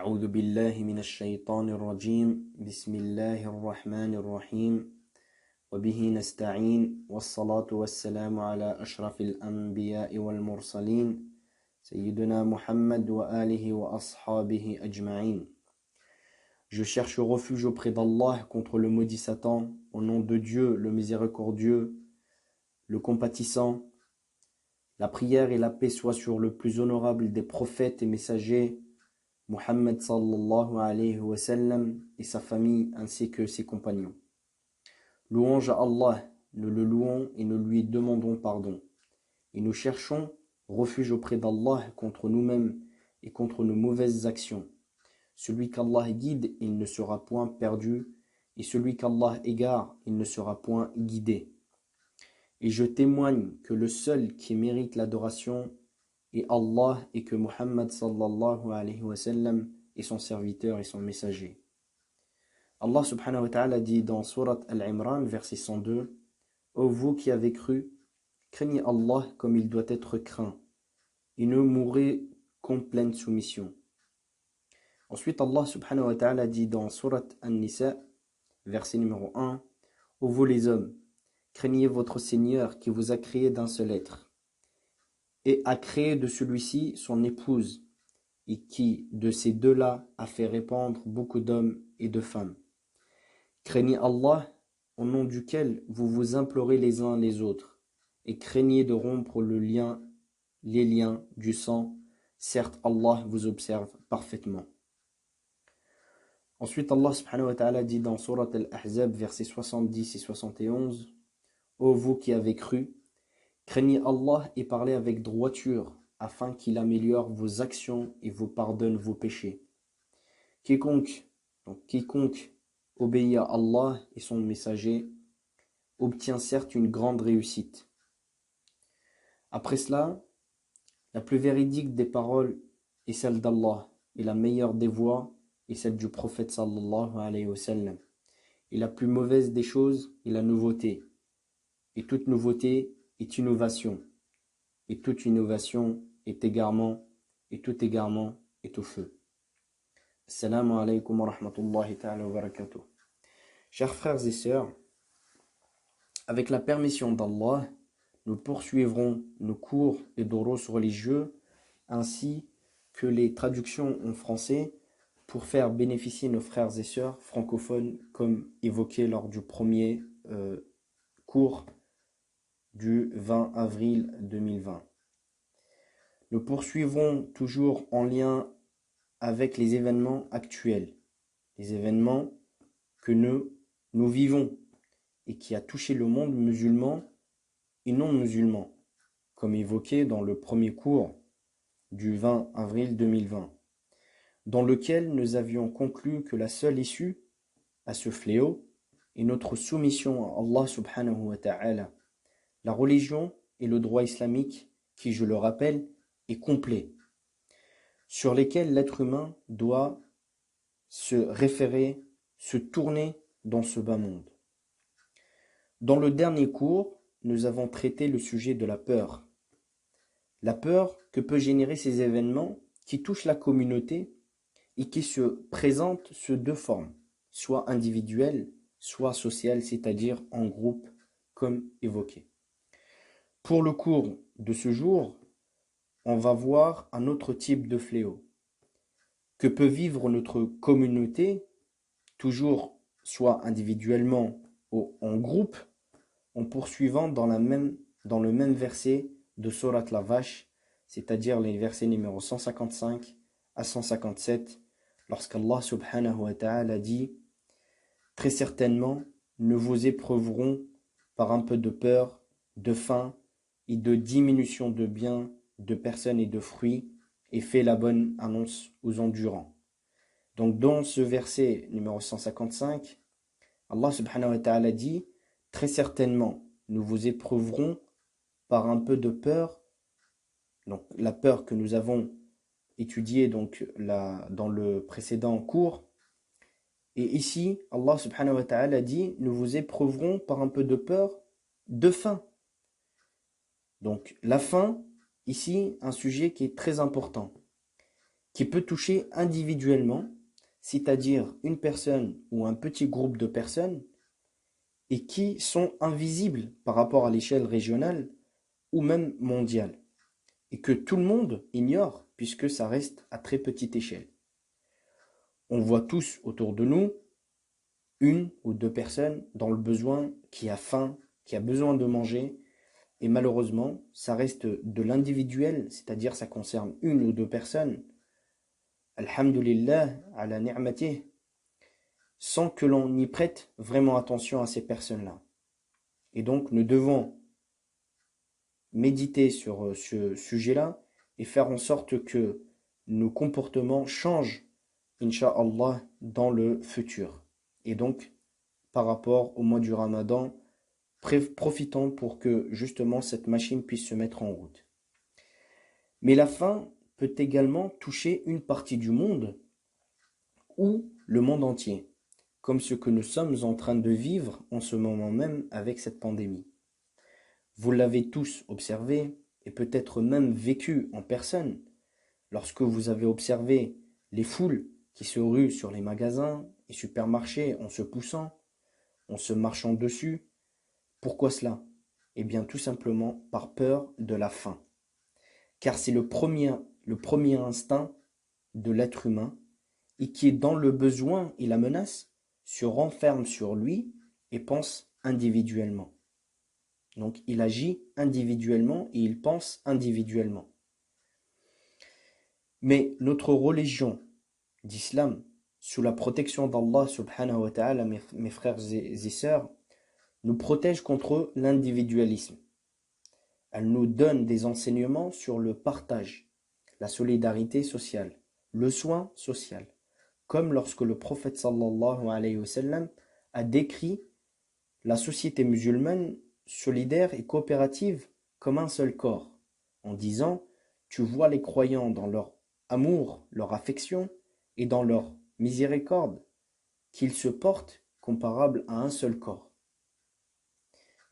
أعوذ بالله من الشيطان الرجيم بسم الله الرحمن الرحيم وبه نستعين والصلاة والسلام على أشرف الأنبياء والمرسلين سيدنا محمد وآله وأصحابه أجمعين. Je cherche refuge auprès d'Allah contre le maudit Satan, au nom de Dieu, le miséricordieux, le compatissant. La prière et la paix soient sur le plus honorable des prophètes et messagers, Muhammad sallallahu alayhi wa sallam, et sa famille ainsi que ses compagnons. Louange à Allah, nous le louons et nous lui demandons pardon. Et nous cherchons refuge auprès d'Allah contre nous-mêmes et contre nos mauvaises actions. Celui qu'Allah guide, il ne sera point perdu, et celui qu'Allah égare, il ne sera point guidé. Et je témoigne que le seul qui mérite l'adoration est Allah et que Muhammad sallallahu alayhi wa sallam est son serviteur et son messager. Allah subhanahu wa ta'ala dit dans Surat Al-Imran, verset 102, « Ô vous qui avez cru, craignez Allah comme il doit être craint, et ne mourrez qu'en pleine soumission. » Ensuite, Allah subhanahu wa ta'ala dit dans Surat An-Nisa, verset numéro 1, « Ô vous les hommes, craignez votre Seigneur qui vous a créé d'un seul être, et a créé de celui-ci son épouse, et qui, de ces deux-là, a fait répandre beaucoup d'hommes et de femmes. Craignez Allah, au nom duquel vous vous implorez les uns les autres, et craignez de rompre les liens du sang. Certes, Allah vous observe parfaitement. » Ensuite, Allah subhanahu wa ta'ala dit dans Surat Al-Ahzab, versets 70 et 71, « Ô vous qui avez cru, craignez Allah et parlez avec droiture, afin qu'il améliore vos actions et vous pardonne vos péchés. Quiconque obéit à Allah et son messager obtient certes une grande réussite. » Après cela, la plus véridique des paroles est celle d'Allah, et la meilleure des voies est celle du prophète sallallahu alayhi wa sallam. Et la plus mauvaise des choses est la nouveauté. Et toute nouveauté est innovation. Et toute innovation est égarement. Et tout égarement est au feu. Assalamu alaykum wa rahmatullahi ta'ala wa barakatuh. Chers frères et sœurs, avec la permission d'Allah, nous poursuivrons nos cours et duros religieux ainsi que les traductions en français pour faire bénéficier nos frères et sœurs francophones comme évoqué lors du premier cours du 20 avril 2020. Nous poursuivrons toujours en lien avec les événements actuels, les événements que nous vivons et qui a touché le monde musulman et non musulman, comme évoqué dans le premier cours du 20 avril 2020, dans lequel nous avions conclu que la seule issue à ce fléau est notre soumission à Allah subhanahu wa ta'ala. La religion et le droit islamique, qui, je le rappelle, est complet, sur lesquels l'être humain doit se référer, se tourner dans ce bas monde. Dans le dernier cours, nous avons traité le sujet de la peur. La peur que peut générer ces événements qui touchent la communauté et qui se présentent sous deux formes, soit individuelle, soit sociale, c'est-à-dire en groupe, comme évoqué. Pour le cours de ce jour, on va voir un autre type de fléau que peut vivre notre communauté, toujours soit individuellement ou en groupe, en poursuivant dans le même verset de Sourate la Vache, c'est-à-dire les versets numéro 155 à 157, lorsqu'Allah subhanahu wa ta'ala dit « Très certainement, nous vous éprouverons par un peu de peur, de faim et de diminution de biens, de personnes et de fruits, et fait la bonne annonce aux endurants. » Donc dans ce verset numéro 155, Allah subhanahu wa ta'ala dit « Très certainement, nous vous éprouverons par un peu de peur », donc la peur que nous avons étudiée donc, dans le précédent cours. Et ici, Allah subhanahu wa ta'ala dit « Nous vous éprouverons par un peu de peur, de faim ». Donc la faim, ici, un sujet qui est très important. qui peut toucher individuellement, c'est-à-dire une personne ou un petit groupe de personnes, et qui sont invisibles par rapport à l'échelle régionale ou même mondiale, et que tout le monde ignore puisque ça reste à très petite échelle. On voit tous autour de nous une ou deux personnes dans le besoin, qui a faim, qui a besoin de manger, et malheureusement, ça reste de l'individuel, c'est-à-dire ça concerne une ou deux personnes, alhamdulillah, ala ni'matih, sans que l'on y prête vraiment attention à ces personnes-là. Et donc, nous devons méditer sur ce sujet-là et faire en sorte que nos comportements changent, incha'Allah, dans le futur. Et donc, par rapport au mois du Ramadan, profitons pour que justement cette machine puisse se mettre en route. Mais la faim peut également toucher une partie du monde ou le monde entier, comme ce que nous sommes en train de vivre en ce moment même avec cette pandémie. Vous l'avez tous observé et peut-être même vécu en personne lorsque vous avez observé les foules qui se ruent sur les magasins et supermarchés en se poussant, en se marchant dessus. Pourquoi cela? Eh bien tout simplement par peur de la faim. Car c'est le premier instinct de l'être humain et qui est dans le besoin et la menace se renferme sur lui et pense individuellement. Donc il agit individuellement et il pense individuellement. Mais notre religion d'islam, sous la protection d'Allah subhanahu wa ta'ala, mes frères et sœurs, nous protège contre l'individualisme. Elle nous donne des enseignements sur le partage, la solidarité sociale, le soin social, comme lorsque le prophète sallallahu alayhi wa sallam a décrit la société musulmane solidaire et coopérative comme un seul corps, en disant « Tu vois les croyants dans leur amour, leur affection et dans leur miséricorde, qu'ils se portent comparables à un seul corps. »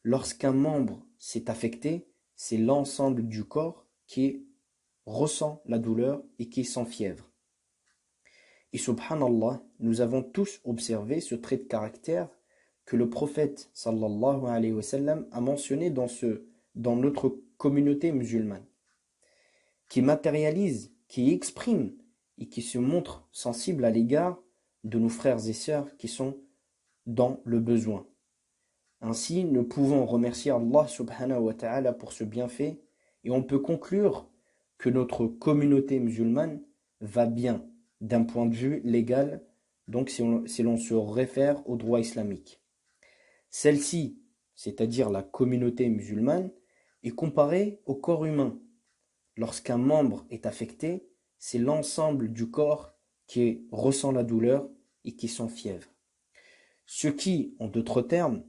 Lorsqu'un membre s'est affecté, c'est l'ensemble du corps qui ressent la douleur et qui s'enfièvre. Et subhanallah, nous avons tous observé ce trait de caractère que le prophète sallallahu alayhi wa sallam a mentionné dans notre communauté musulmane, qui matérialise, qui exprime et qui se montre sensible à l'égard de nos frères et sœurs qui sont dans le besoin. Ainsi, nous pouvons remercier Allah subhanahu wa ta'ala pour ce bienfait et on peut conclure que notre communauté musulmane va bien d'un point de vue légal, donc si l'on se réfère au droit islamique. Celle-ci, c'est-à-dire la communauté musulmane, est comparée au corps humain. Lorsqu'un membre est affecté, c'est l'ensemble du corps qui ressent la douleur et qui s'enfièvre. Ce qui, en d'autres termes,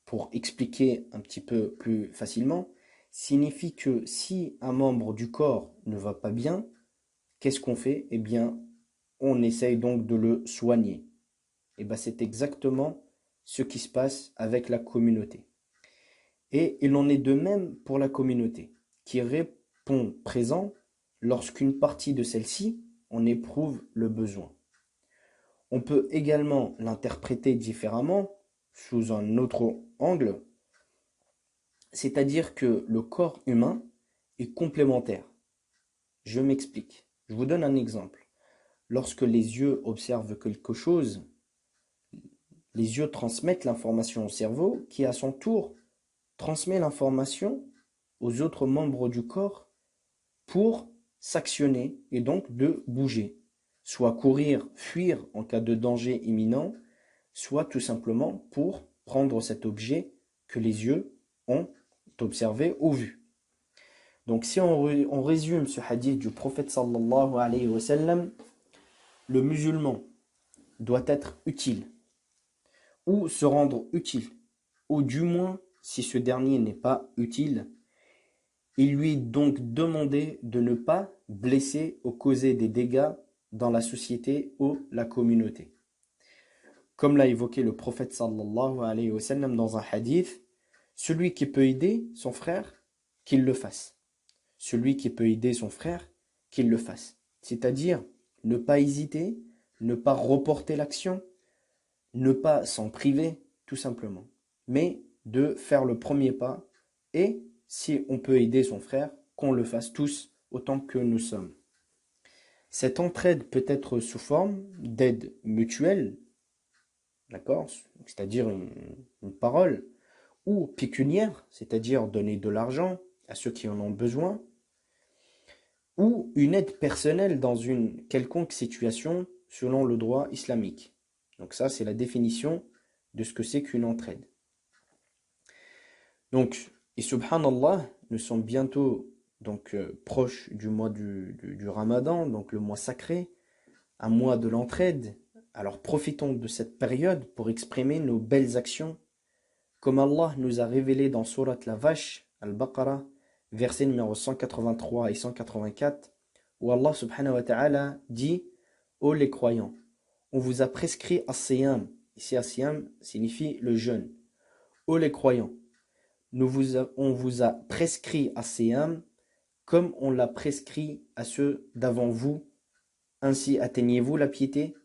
pour expliquer un petit peu plus facilement, signifie que si un membre du corps ne va pas bien, qu'est-ce qu'on fait? Eh bien, on essaye donc de le soigner. Et bien, c'est exactement ce qui se passe avec la communauté. Et il en est de même pour la communauté, qui répond présent lorsqu'une partie de celle-ci en éprouve le besoin. On peut également l'interpréter différemment, sous un autre angle, c'est-à-dire que le corps humain est complémentaire. Je m'explique. Je vous donne un exemple. Lorsque les yeux observent quelque chose, les yeux transmettent l'information au cerveau qui, à son tour, transmet l'information aux autres membres du corps pour s'actionner et donc de bouger. Soit courir, fuir en cas de danger imminent, soit tout simplement pour prendre cet objet que les yeux ont observé ou vu. Donc si on résume ce hadith du prophète sallallahu alayhi wa sallam, le musulman doit être utile ou se rendre utile, ou du moins si ce dernier n'est pas utile, il lui est donc demandé de ne pas blesser ou causer des dégâts dans la société ou la communauté. Comme l'a évoqué le prophète sallallahu alayhi wa sallam dans un hadith, celui qui peut aider son frère, qu'il le fasse. Celui qui peut aider son frère, qu'il le fasse. c'est-à-dire ne pas hésiter, ne pas reporter l'action, ne pas s'en priver, tout simplement, mais de faire le premier pas et, si on peut aider son frère, qu'on le fasse tous autant que nous sommes. Cette entraide peut être sous forme d'aide mutuelle, d'accord, c'est-à-dire une parole, ou pécuniaire, c'est-à-dire donner de l'argent à ceux qui en ont besoin, ou une aide personnelle dans une quelconque situation selon le droit islamique. Donc ça, c'est la définition de ce que c'est qu'une entraide. Donc, et subhanallah, nous sommes bientôt proches du mois du Ramadan, donc le mois sacré, un mois de l'entraide. Alors profitons de cette période pour exprimer nos belles actions, comme Allah nous a révélé dans Surat la Vache, Al-Baqarah, versets numéro 183 et 184, où Allah subhanahu wa ta'ala dit: ô les croyants, on vous a prescrit as-siyam. Ici as-siyam signifie le jeûne. Ô les croyants, on vous a prescrit as-siyam comme on l'a prescrit à ceux d'avant vous. Ainsi atteignez-vous la piété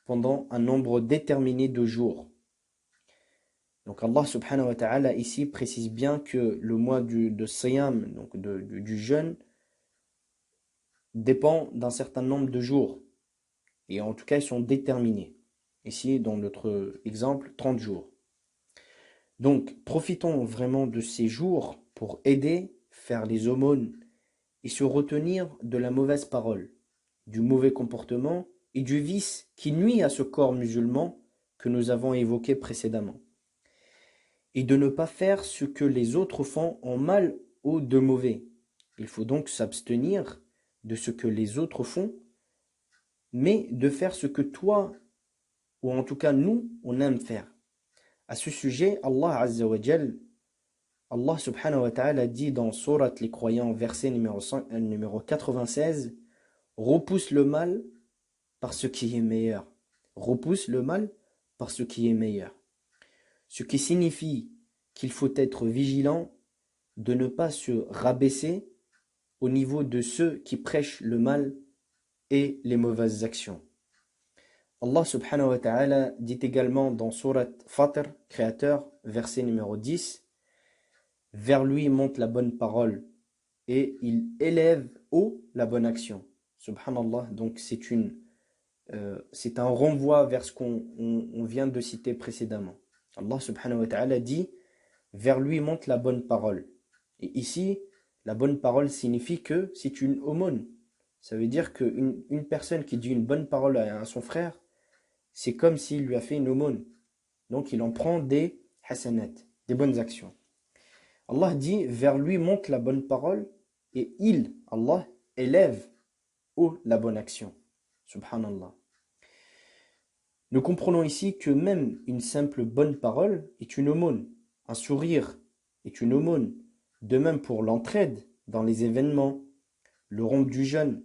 pendant un nombre déterminé de jours. Donc Allah subhanahu wa ta'ala ici précise bien que le mois de Siyam, donc du jeûne, dépend d'un certain nombre de jours. Et en tout cas, ils sont déterminés. Ici, dans notre exemple, 30 jours. Donc, profitons vraiment de ces jours pour aider, faire les aumônes et se retenir de la mauvaise parole, du mauvais comportement et du vice qui nuit à ce corps musulman que nous avons évoqué précédemment. Et de ne pas faire ce que les autres font en mal ou de mauvais. Il faut donc s'abstenir de ce que les autres font, mais de faire ce que toi, ou en tout cas nous, on aime faire. À ce sujet, Allah Azza wa Jal, Allah subhanahu wa ta'ala dit dans Surat les croyants, verset numéro 96, repousse le mal par ce qui est meilleur. Repousse le mal par ce qui est meilleur. Ce qui signifie qu'il faut être vigilant de ne pas se rabaisser au niveau de ceux qui prêchent le mal et les mauvaises actions. Allah subhanahu wa ta'ala dit également dans Surat Fatir, Créateur, verset numéro 10, vers lui monte la bonne parole et il élève haut la bonne action. Subhanallah, donc c'est un renvoi vers ce qu'on vient de citer précédemment. Allah subhanahu wa ta'ala dit: vers lui monte la bonne parole. Et ici, la bonne parole signifie que c'est une aumône. Ça veut dire qu'une personne qui dit une bonne parole à son frère, c'est comme s'il lui a fait une aumône. Donc il en prend des hasanat, des bonnes actions. Allah dit: vers lui monte la bonne parole et Allah, élève haut la bonne action. Subhanallah. Nous comprenons ici que même une simple bonne parole est une aumône. Un sourire est une aumône. De même pour l'entraide dans les événements, le rompre du jeûne.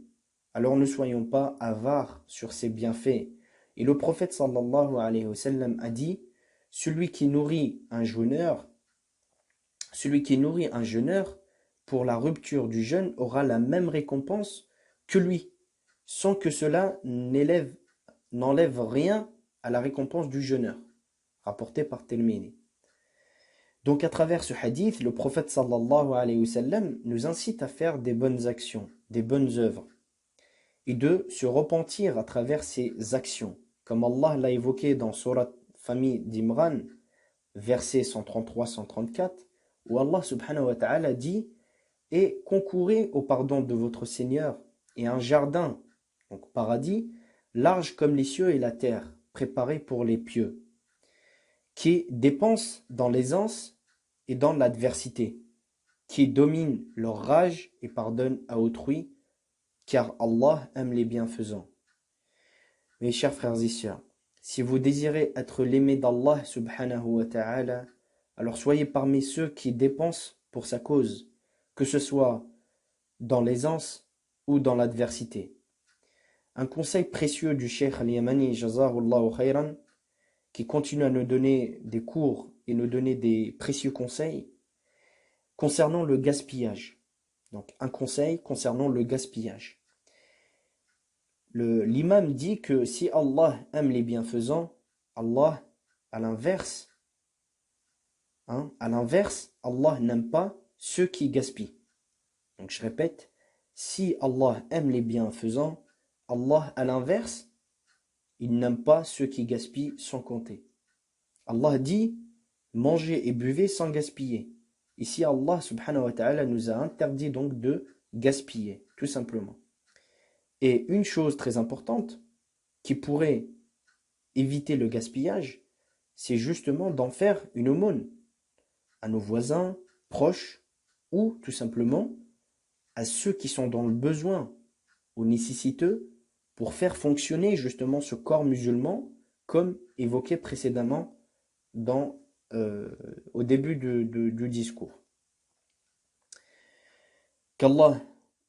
Alors ne soyons pas avares sur ces bienfaits. Et le prophète sallallahu alayhi wa sallam a dit: celui qui nourrit un jeûneur, pour la rupture du jeûne aura la même récompense que lui, sans que cela n'enlève rien à la récompense du jeûneur, rapporté par Tirmidhi. Donc à travers ce hadith, le prophète sallallahu alayhi wa sallam nous incite à faire des bonnes actions, des bonnes œuvres, et de se repentir à travers ces actions, comme Allah l'a évoqué dans Surat Famille d'Imran, versets 133-134, où Allah subhanahu wa ta'ala dit: et concourez au pardon de votre Seigneur et un jardin, donc paradis, large comme les cieux et la terre, préparé pour les pieux, qui dépense dans l'aisance et dans l'adversité, qui domine leur rage et pardonne à autrui, car Allah aime les bienfaisants. Mes chers frères et sœurs, si vous désirez être l'aimé d'Allah subhanahu wa ta'ala, alors soyez parmi ceux qui dépensent pour sa cause, que ce soit dans l'aisance ou dans l'adversité. Un conseil précieux du Cheikh Al-Yamani, Jazahullahu khayran, qui continue à nous donner des cours et nous donner des précieux conseils concernant le gaspillage. Donc un conseil concernant le gaspillage. l'imam dit que si Allah aime les bienfaisants, Allah, à l'inverse, Allah n'aime pas ceux qui gaspillent. Donc je répète, si Allah aime les bienfaisants, Allah, à l'inverse, il n'aime pas ceux qui gaspillent sans compter. Allah dit, mangez et buvez sans gaspiller. Ici, Allah subhanahu wa ta'ala nous a interdit donc de gaspiller, tout simplement. Et une chose très importante qui pourrait éviter le gaspillage, c'est justement d'en faire une aumône à nos voisins, proches, ou tout simplement à ceux qui sont dans le besoin, aux nécessiteux, pour faire fonctionner justement ce corps musulman, comme évoqué précédemment au début du discours. Qu'Allah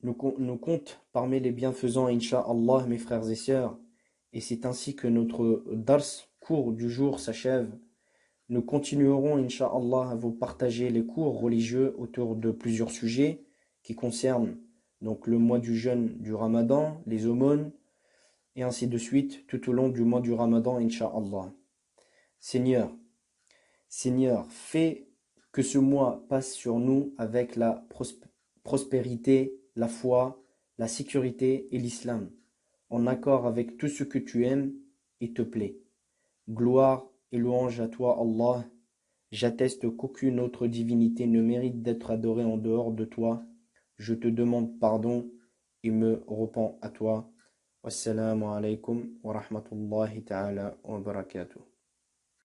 nous compte parmi les bienfaisants, Inch'Allah, mes frères et sœurs, et c'est ainsi que notre dars cours du jour s'achève. Nous continuerons, Inch'Allah, à vous partager les cours religieux autour de plusieurs sujets qui concernent donc le mois du jeûne du Ramadan, les aumônes, et ainsi de suite, tout au long du mois du Ramadan, Inch'Allah. Seigneur, fais que ce mois passe sur nous avec la prospérité, la foi, la sécurité et l'islam, en accord avec tout ce que tu aimes et te plaît. Gloire et louange à toi, Allah. J'atteste qu'aucune autre divinité ne mérite d'être adorée en dehors de toi. Je te demande pardon et me repens à toi. Wassalamu alaikum wa rahmatullahi ta'ala wa barakatuh.